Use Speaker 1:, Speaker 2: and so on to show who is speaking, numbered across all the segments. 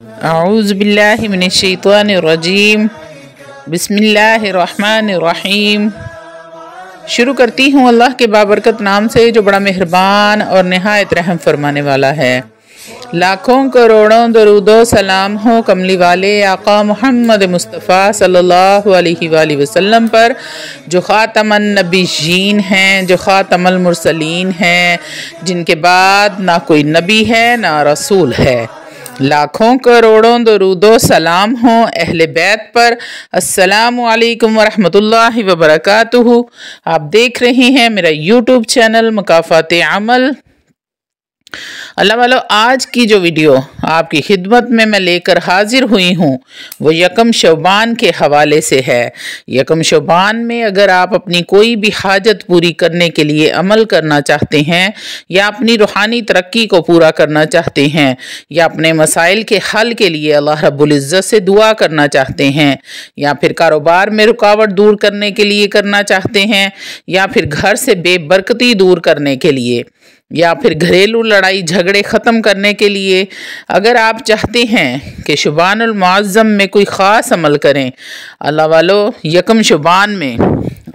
Speaker 1: औज़ुबिल्लाहि मिनश्शैतानिर्रजीम बिस्मिल्लाहिर्रहमानिर्रहीम। शुरू करती हूँ अल्लाह के बाबरकत नाम से जो बड़ा मेहरबान और नहायत रहम फरमाने वाला है। लाखों करोड़ों दरूदो सलाम हो कमली वाले आका मोहम्मद मुस्तफ़ा सल्लल्लाहु अलैहि वसल्लम पर, जो ख़ातमन नबीयीन हैं, जो ख़ातमुल मुरसलीन हैं, जिनके बाद ना कोई नबी है ना रसूल है। लाखों करोड़ों दरूदो सलाम हो अहले बैत पर। अस्सलामु अलैकुम वरहमतुल्लाहि वबरकातुहू। आप देख रहे हैं मेरा यूट्यूब चैनल मुकाफ़ाते अमल। अल्लाह वालों, आज की जो वीडियो आपकी खिदमत में मैं लेकर हाजिर हुई हूँ वो यकम शौबान के हवाले से है। यकम शौबान में अगर आप अपनी कोई भी हाजत पूरी करने के लिए अमल करना चाहते हैं, या अपनी रूहानी तरक्की को पूरा करना चाहते हैं, या अपने मसाइल के हल के लिए अल्लाह रब्बुल इज़्ज़त से दुआ करना चाहते हैं, या फिर कारोबार में रुकावट दूर करने के लिए करना चाहते हैं, या फिर घर से बेबरकती दूर करने के लिए, या फिर घरेलू लड़ाई झगड़े ख़त्म करने के लिए अगर आप चाहते हैं कि शुबानुल मुअज़्ज़म में कोई ख़ास अमल करें, अल्लाह वालों, यकम शुबान में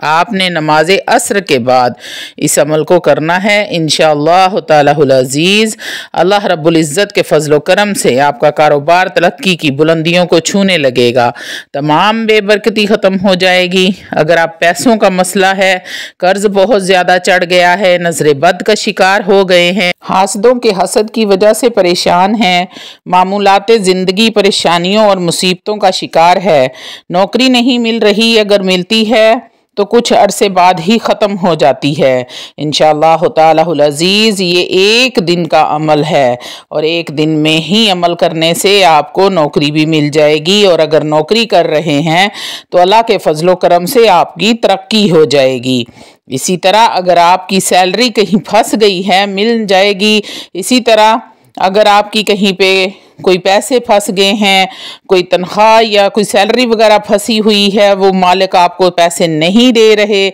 Speaker 1: आपने नमाज असर के बाद इस अमल को करना है। इंशाअल्लाह तालाहुल अज़ीज़ अल्लाह रब्बुल इज़्ज़त के फ़ज़ल व करम से आपका कारोबार तरक्की की बुलंदियों को छूने लगेगा, तमाम बेबरकती ख़त्म हो जाएगी। अगर आप पैसों का मसला है, कर्ज़ बहुत ज़्यादा चढ़ गया है, नज़र बद का शिकार हो गए हैं, हासदों के हसद की वजह से परेशान हैं, मामूलाते ज़िंदगी परेशानियों और मुसीबतों का शिकार है, नौकरी नहीं मिल रही, अगर मिलती है तो कुछ अरसे बाद ही ख़त्म हो जाती है। इंशाअल्लाह तालाहुल अज़ीज़ ये एक दिन का अमल है और एक दिन में ही अमल करने से आपको नौकरी भी मिल जाएगी, और अगर नौकरी कर रहे हैं तो अल्लाह के फ़ज़ल व करम से आपकी तरक्की हो जाएगी। इसी तरह अगर आपकी सैलरी कहीं फंस गई है, मिल जाएगी। इसी तरह अगर आपकी कहीं पे कोई पैसे फंस गए हैं, कोई तनख्वाह या कोई सैलरी वगैरह फंसी हुई है, वो मालिक आपको पैसे नहीं दे रहे,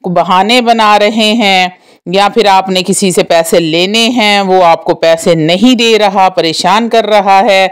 Speaker 1: बहाने बना रहे हैं, या फिर आपने किसी से पैसे लेने हैं, वो आपको पैसे नहीं दे रहा, परेशान कर रहा है,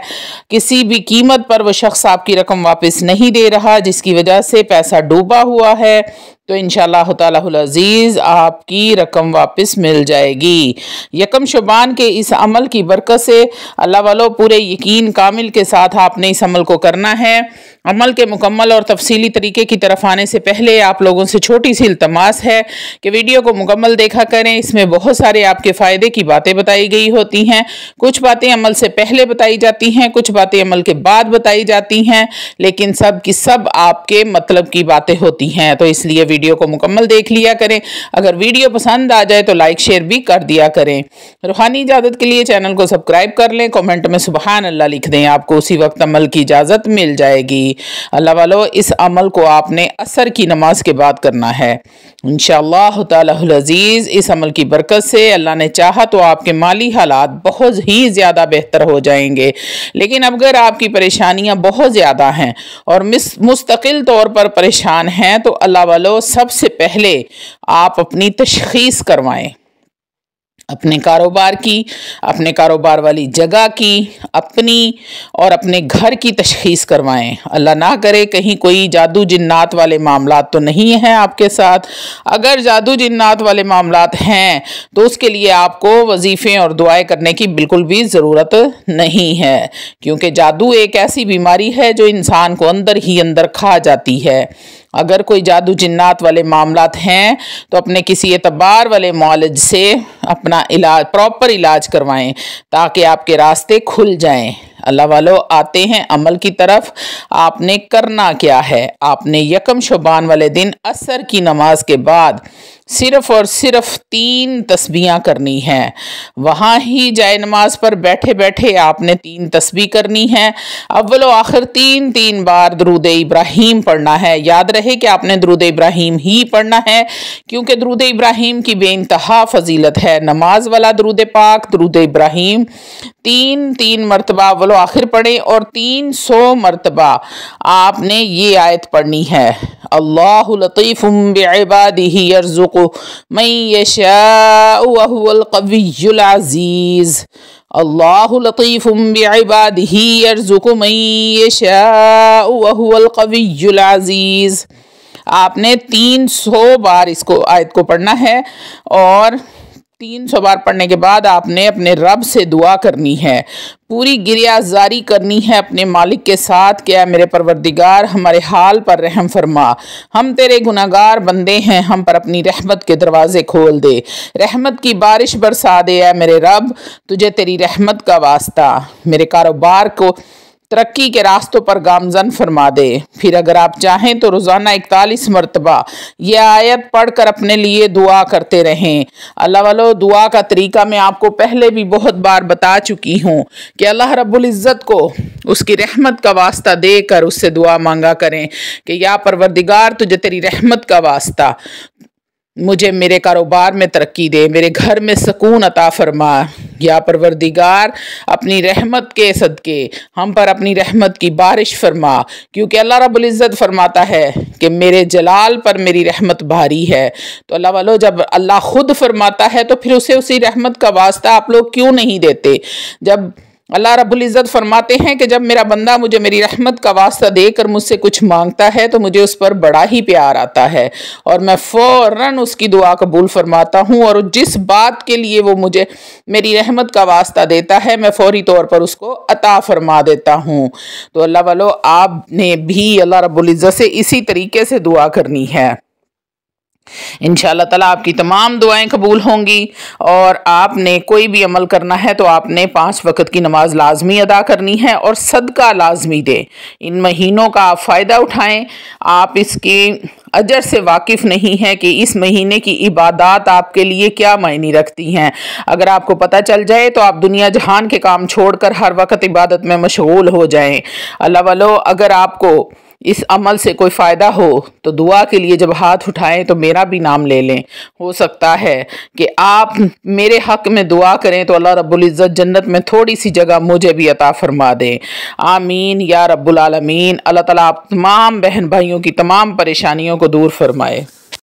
Speaker 1: किसी भी कीमत पर वो शख्स आपकी रकम वापस नहीं दे रहा, जिसकी वजह से पैसा डूबा हुआ है, तो इंशाअल्लाह तालाहुल अज़ीज़ आपकी रकम वापस मिल जाएगी। यकम शुबान के इस अमल की बरकत से अल्लाह वालों, पूरे यकीन कामिल के साथ आपने इस अमल को करना है। अमल के मुकम्मल और तफसीली तरीके की तरफ आने से पहले आप लोगों से छोटी सी इल्तमास है कि वीडियो को मुकम्मल देखा करें। इसमें बहुत सारे आपके फ़ायदे की बातें बताई गई होती हैं। कुछ बातें अमल से पहले बताई जाती हैं, कुछ बातें अमल के बाद बताई जाती हैं, लेकिन सब की सब आपके मतलब की बातें होती हैं। तो इसलिए वीडियो को मुकम्मल देख लिया करें। अगर वीडियो पसंद आ जाए तो लाइक शेयर भी कर दिया करें। रूहानी इजाज़त के लिए चैनल को सब्सक्राइब कर लें, कमेंट में सुबहान अल्लाह लिख दें, आपको उसी वक्त अमल की इजाज़त मिल जाएगी। अल्लाह वालों, इस अमल को आपने असर की नमाज के बाद करना है। इंशाअल्लाह तालाहुल अज़ीज़ इस अमल की बरकत से अल्लाह ने चाहा तो आपके माली हालात बहुत ही ज़्यादा बेहतर हो जाएंगे। लेकिन अगर आपकी परेशानियां बहुत ज़्यादा हैं और मुस्तकिल तौर पर परेशान हैं, तो अल्लाह वालों, सबसे पहले आप अपनी तशख़ीस करवाएं, अपने कारोबार की, अपने कारोबार वाली जगह की, अपनी और अपने घर की तशख़ीस करवाएं। अल्लाह ना करे कहीं कोई जादू जिन्नात वाले मामलात तो नहीं हैं आपके साथ। अगर जादू जिन्नात वाले मामलात हैं तो उसके लिए आपको वजीफ़े और दुआएं करने की बिल्कुल भी ज़रूरत नहीं है, क्योंकि जादू एक ऐसी बीमारी है जो इंसान को अंदर ही अंदर खा जाती है। अगर कोई जादू जिन्नात वाले मामलात हैं तो अपने किसी एतबार वाले मौलज से अपना इलाज, प्रॉपर इलाज करवाएं, ताकि आपके रास्ते खुल जाएं। अल्लाह वालों, आते हैं अमल की तरफ। आपने करना क्या है? आपने यकम शुबान वाले दिन असर की नमाज के बाद सिर्फ़ और सिर्फ 3 तस्बीहां करनी हैं। वहाँ ही जाए नमाज पर बैठे बैठे आपने 3 तस्बीह करनी है। अव्वल व आखिर 3 बार दरूद इब्राहीम पढ़ना है। याद रहे कि आपने दरूद इब्राहीम ही पढ़ना है, क्योंकि दरूद इब्राहीम की बेइंतहा फजीलत है। नमाज वाला दरूद पाक, दरूद इब्राहीम 3 मरतबा अव्वल व आखिर पढ़ें, और 300 मरतबा आपने ये आयत पढ़नी है, अल्लाहु लतीफ़ुम बिइबादिही यर्ज़ुक़ु मन यशाअ व हुवल क़वियुल अज़ीज़। अल्लाहु लतीफ़ुम बिइबादिही यर्ज़ुक़ु मन यशाअु व हुवल क़विय्युल अज़ीज़। आपने 300 बार इसको आयत को पढ़ना है और 300 बार पढ़ने के बाद आपने अपने रब से दुआ करनी है, पूरी गिरियाजारी करनी है अपने मालिक के साथ। क्या मेरे परवरदिगार हमारे हाल पर रहम फरमा, हम तेरे गुनाहगार बंदे हैं, हम पर अपनी रहमत के दरवाजे खोल दे, रहमत की बारिश बरसा दे। ऐ मेरे रब, तुझे तेरी रहमत का वास्ता मेरे कारोबार को तरक्की के रास्तों पर गामजन फरमा दे। फिर अगर आप चाहें तो रोज़ाना 41 मरतबा ये आयत पढ़कर अपने लिए दुआ करते रहें। अल्लाह वालो, दुआ का तरीका मैं आपको पहले भी बहुत बार बता चुकी हूँ कि अल्लाह रब्बुल इज़्ज़त को उसकी रहमत का वास्ता देकर उससे दुआ मांगा करें कि या परवरदिगार, तुझे तेरी रहमत का वास्ता मुझे मेरे कारोबार में तरक्की दे, मेरे घर में सुकून अता फरमा। या परवरदिगार, अपनी रहमत के सदके हम पर अपनी रहमत की बारिश फरमा, क्योंकि अल्लाह रब्बुल इज़्ज़त फरमाता है कि मेरे जलाल पर मेरी रहमत भारी है। तो अल्लाह वालो, जब अल्लाह खुद फरमाता है तो फिर उसे उसी रहमत का वास्ता आप लोग क्यों नहीं देते? जब अल्लाह रब्बुल इज़्ज़त फरमाते हैं कि जब मेरा बंदा मुझे मेरी रहमत का वास्ता देकर मुझसे कुछ मांगता है तो मुझे उस पर बड़ा ही प्यार आता है और मैं फ़ौरन उसकी दुआ कबूल फरमाता हूँ, और जिस बात के लिए वो मुझे मेरी रहमत का वास्ता देता है मैं फौरी तौर पर उसको अता फरमा देता हूँ। तो अल्लाह वालो, आपने भी अल्लाह रब्बुल इज़्ज़त से इसी तरीके से दुआ करनी है। इंशाअल्लाह ताला आपकी तमाम दुआएं कबूल होंगी। और आपने कोई भी अमल करना है तो आपने 5 वक्त की नमाज लाजमी अदा करनी है और सदका लाजमी दे। इन महीनों का आप फ़ायदा उठाएं। आप इसके अजर से वाकिफ़ नहीं हैं कि इस महीने की इबादत आपके लिए क्या मायने रखती हैं। अगर आपको पता चल जाए तो आप दुनिया जहान के काम छोड़कर हर वक्त इबादत में मशगूल हो जाएं। अल्लाह वालो, अगर आपको इस अमल से कोई फ़ायदा हो तो दुआ के लिए जब हाथ उठाएं तो मेरा भी नाम ले लें। हो सकता है कि आप मेरे हक़ में दुआ करें तो अल्लाह रब्बुल इज़्ज़त जन्नत में थोड़ी सी जगह मुझे भी अता फरमा दे। आमीन या रब्बुल आलमीन। अल्लाह ताला आप तमाम बहन भाइयों की तमाम परेशानियों को दूर फरमाए।